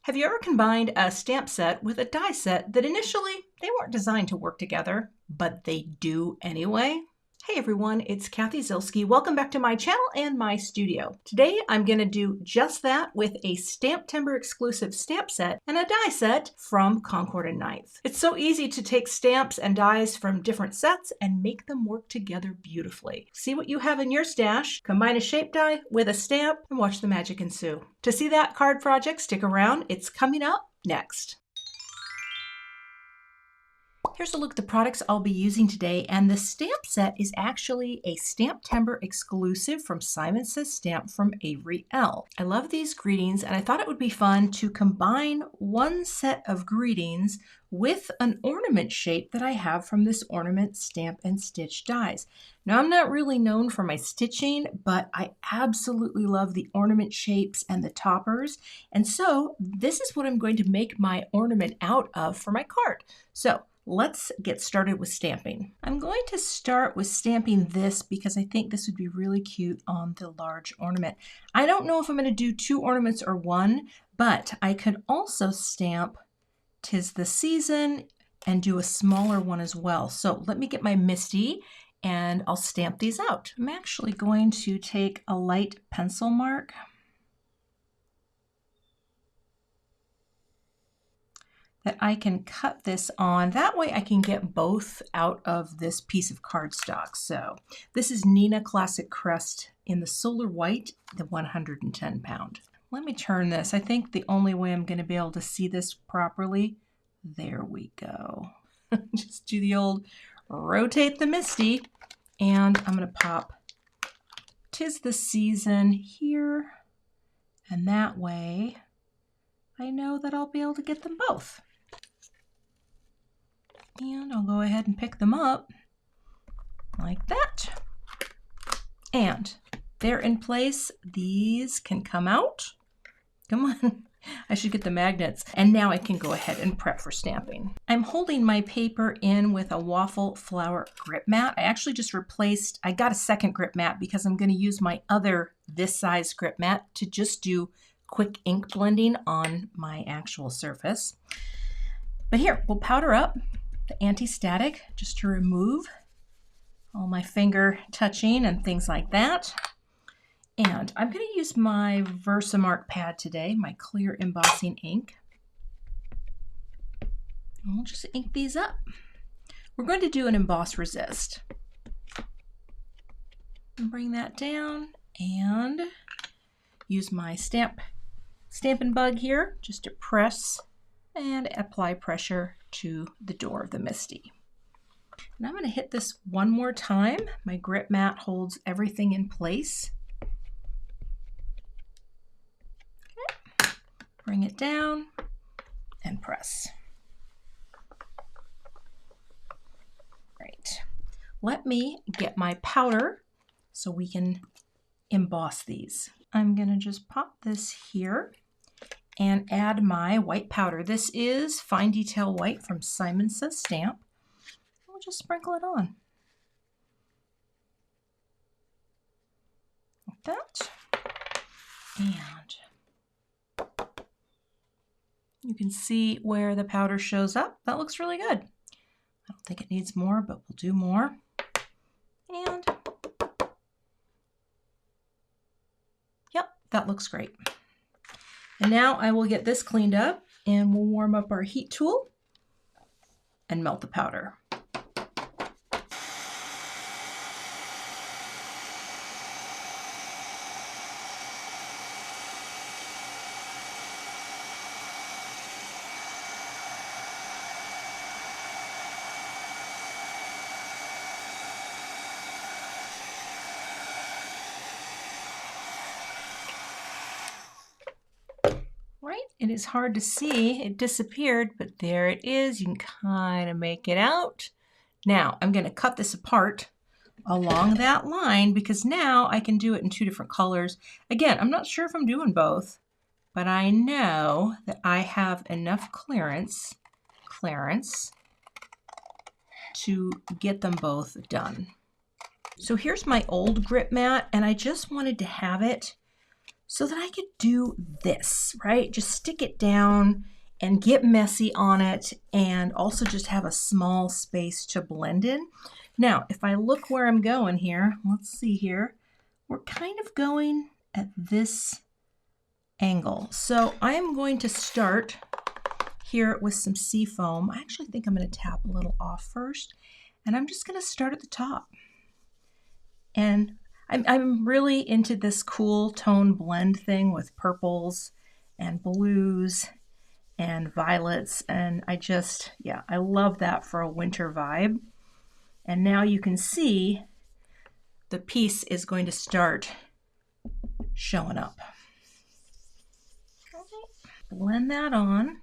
Have you ever combined a stamp set with a die set that initially they weren't designed to work together, but they do anyway? Hey everyone, it's Cathy Zielske. Welcome back to my channel and my studio. Today I'm going to do just that with a STAMPtember exclusive stamp set and a die set from Concord & Ninth. It's so easy to take stamps and dies from different sets and make them work together beautifully. See what you have in your stash, combine a shape die with a stamp, and watch the magic ensue. To see that card project, stick around. It's coming up next. Here's a look at the products I'll be using today, and the stamp set is actually a STAMPtember exclusive from Simon Says Stamp from Avery, Elle. I love these greetings, and I thought it would be fun to combine one set of greetings with an ornament shape that I have from this Ornament Stamp and Stitch dies. Now, I'm not really known for my stitching, but I absolutely love the ornament shapes and the toppers, and so this is what I'm going to make my ornament out of for my card. So let's get started with stamping. I'm going to start with stamping this because I think this would be really cute on the large ornament. I don't know if I'm going to do two ornaments or one, but I could also stamp 'Tis the Season and do a smaller one as well. So let me get my Misti and I'll stamp these out. I'm actually going to take a light pencil mark that I can cut this on. That way I can get both out of this piece of cardstock. So this is Neenah Classic Crest in the Solar White, the 110 pound. Let me turn this. I think the only way I'm going to be able to see this properly, there we go. Just do the old rotate the Misti, and I'm going to pop 'Tis the Season here, and that way I know that I'll be able to get them both. And I'll go ahead and pick them up like that. And they're in place. These can come out. Come on. I should get the magnets. And now I can go ahead and prep for stamping. I'm holding my paper in with a waffle flower grip mat. I actually just replaced, I got a second grip mat because I'm going to use my other this size grip mat to just do quick ink blending on my actual surface. But here, we'll powder up the anti-static just to remove all my finger touching and things like that. And I'm going to use my Versamark pad today, my clear embossing ink. And we'll just ink these up. We're going to do an emboss resist. Bring that down and use my Stampin Bug here just to press and apply pressure to the door of the Misti. And I'm going to hit this one more time. My grip mat holds everything in place. Okay. Bring it down and press. Right. Let me get my powder so we can emboss these. I'm going to just pop this here and add my white powder. This is Fine Detail White from Simon Says Stamp. We'll just sprinkle it on. Like that. And you can see where the powder shows up. That looks really good. I don't think it needs more, but we'll do more. And yep, that looks great. And now I will get this cleaned up and we'll warm up our heat tool and melt the powder. Right, it is hard to see. It disappeared, but there it is. You can kind of make it out. Now I'm going to cut this apart along that line because now I can do it in two different colors. Again, I'm not sure if I'm doing both, but I know that I have enough clearance to get them both done. So here's my old grip mat, and I just wanted to have it so that I could do this, right? Just stick it down and get messy on it, and also just have a small space to blend in. Now, if I look where I'm going here, let's see here, we're kind of going at this angle. So I'm going to start here with some Seafoam. I actually think I'm going to tap a little off first, and I'm just going to start at the top. And I'm really into this cool tone blend thing with purples and blues and violets, and I love that for a winter vibe. And now you can see the piece is going to start showing up. Blend that on,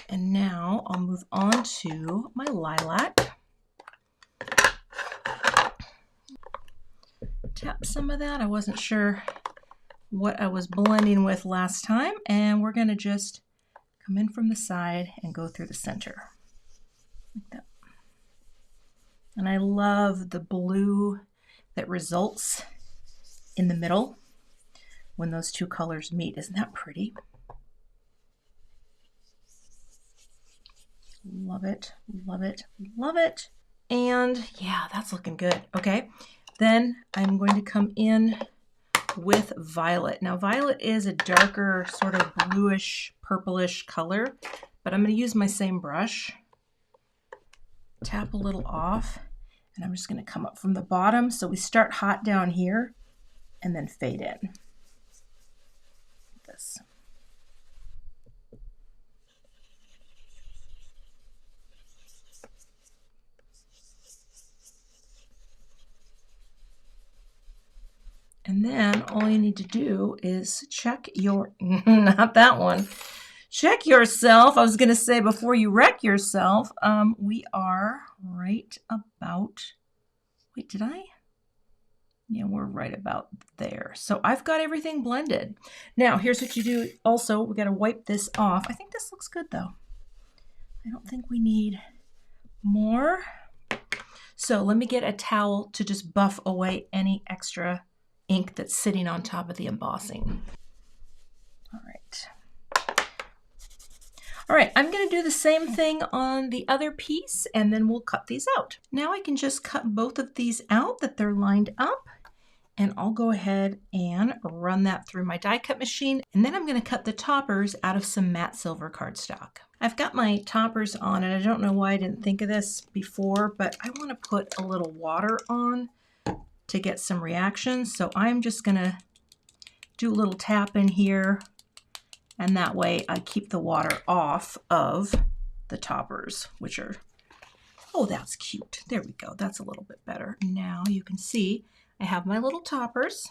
and now I'll move on to my lilac. Tap some of that. I wasn't sure what I was blending with last time, and we're going to just come in from the side and go through the center like that. And I love the blue that results in the middle when those two colors meet. Isn't that pretty? Love it, love it, love it. And yeah, that's looking good. Okay, then I'm going to come in with violet. Now violet is a darker sort of bluish, purplish color, but I'm going to use my same brush, tap a little off, and I'm just going to come up from the bottom. So we start hot down here and then fade in. Like this. And then all you need to do is check your, not that one, check yourself. I was going to say before you wreck yourself. We are right about, wait, did I? Yeah, we're right about there. So I've got everything blended. Now, here's what you do. Also, we got to wipe this off. I think this looks good though. I don't think we need more. So let me get a towel to just buff away any extra ink that's sitting on top of the embossing. All right, I'm going to do the same thing on the other piece, and then we'll cut these out. Now I can just cut both of these out that they're lined up, and I'll go ahead and run that through my die cut machine, and then I'm going to cut the toppers out of some matte silver cardstock. I've got my toppers on, and I don't know why I didn't think of this before, but I want to put a little water on to get some reaction. So I'm just gonna do a little tap in here, and that way I keep the water off of the toppers, which are, oh, that's cute. There we go, that's a little bit better. Now you can see I have my little toppers,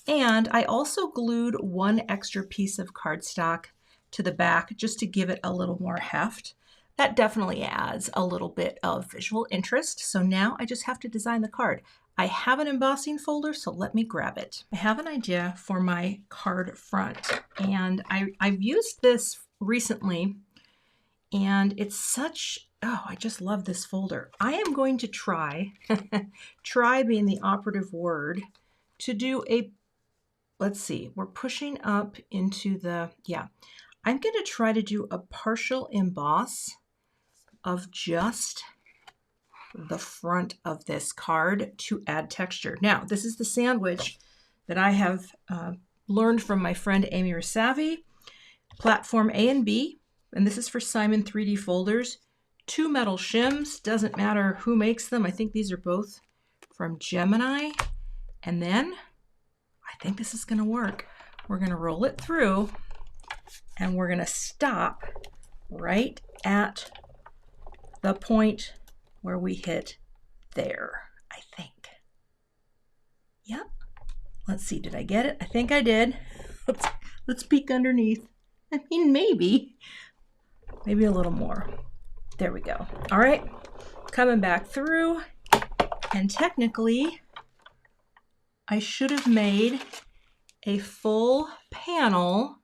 and I also glued one extra piece of cardstock to the back just to give it a little more heft. That definitely adds a little bit of visual interest. So now I just have to design the card. I have an embossing folder, so let me grab it. I have an idea for my card front, and I've used this recently, and it's such, oh, I just love this folder. I am going to try, try being the operative word, to do a, let's see, we're pushing up into the, yeah, I'm going to try to do a partial emboss of just the front of this card to add texture. Now, this is the sandwich that I have learned from my friend Amy Rasavi, platform A and B, and this is for Simon 3D folders. 2 metal shims, doesn't matter who makes them. I think these are both from Gemini. And then I think this is going to work. We're going to roll it through, and we're going to stop right at the point where we hit there, I think. Yep. Let's see, did I get it? I think I did. Let's peek underneath. I mean, maybe a little more. There we go. All right, coming back through, and technically I should have made a full panel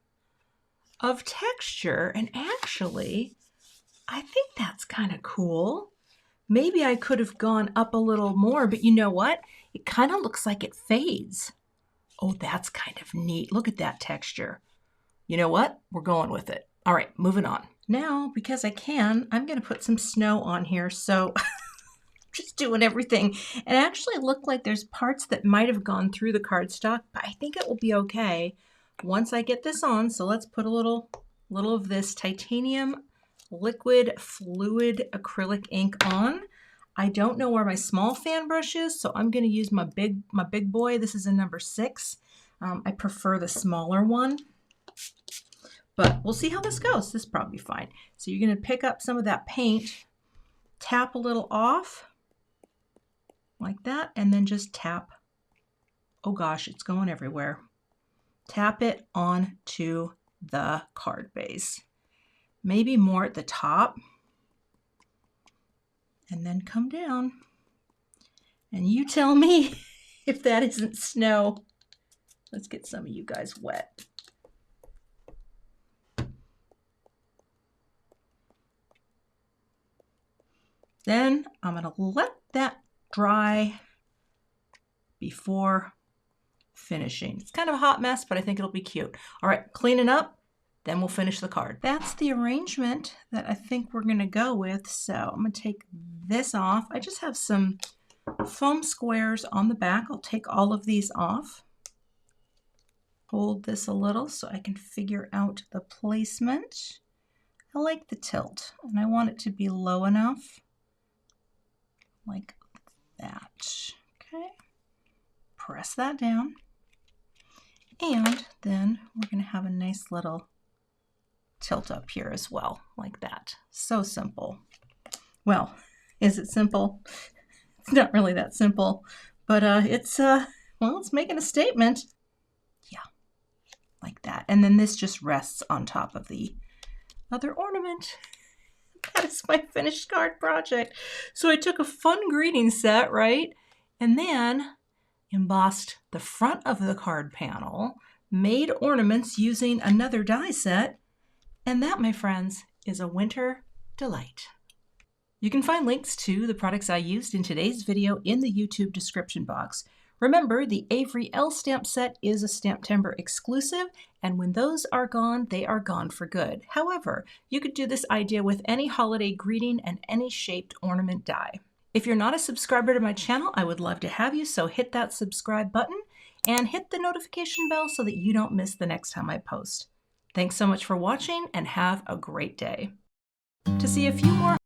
of texture, and actually I think that's kind of cool. Maybe I could have gone up a little more, but you know what? It kind of looks like it fades. Oh, that's kind of neat. Look at that texture. You know what? We're going with it. All right, moving on. Now, because I can, I'm going to put some snow on here. So just doing everything. It actually looked like there's parts that might have gone through the cardstock, but I think it will be okay once I get this on. So let's put a little of this titanium liquid fluid acrylic ink on. I don't know where my small fan brush is, so I'm going to use my big boy. This is a number 6. I prefer the smaller one, but we'll see how this goes. This is probably fine. So you're going to pick up some of that paint, tap a little off like that, and then just tap. Oh gosh, it's going everywhere. Tap it onto the card base. Maybe more at the top, and then come down. And you tell me if that isn't snow. Let's get some of you guys wet. Then I'm going to let that dry before finishing. It's kind of a hot mess, but I think it'll be cute. All right, cleaning up, then we'll finish the card. That's the arrangement that I think we're going to go with. So I'm going to take this off. I just have some foam squares on the back. I'll take all of these off. Hold this a little so I can figure out the placement. I like the tilt, and I want it to be low enough, like that. Okay, press that down, and then we're going to have a nice little tilt up here as well, like that. So simple. Well, is it simple? It's not really that simple, but it's making a statement. Yeah, like that. And then this just rests on top of the other ornament. That is my finished card project. So I took a fun greeting set, right? And then embossed the front of the card panel, made ornaments using another die set, and that, my friends, is a winter delight. You can find links to the products I used in today's video in the YouTube description box. Remember, the Avery Elle stamp set is a STAMPtember exclusive, and when those are gone, they are gone for good. However, you could do this idea with any holiday greeting and any shaped ornament die. If you're not a subscriber to my channel, I would love to have you, so hit that subscribe button and hit the notification bell so that you don't miss the next time I post. Thanks so much for watching, and have a great day. To see a few more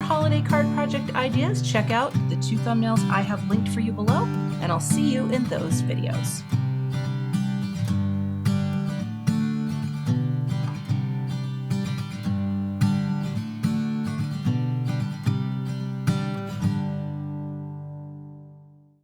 holiday card project ideas, check out the 2 thumbnails I have linked for you below, and I'll see you in those videos.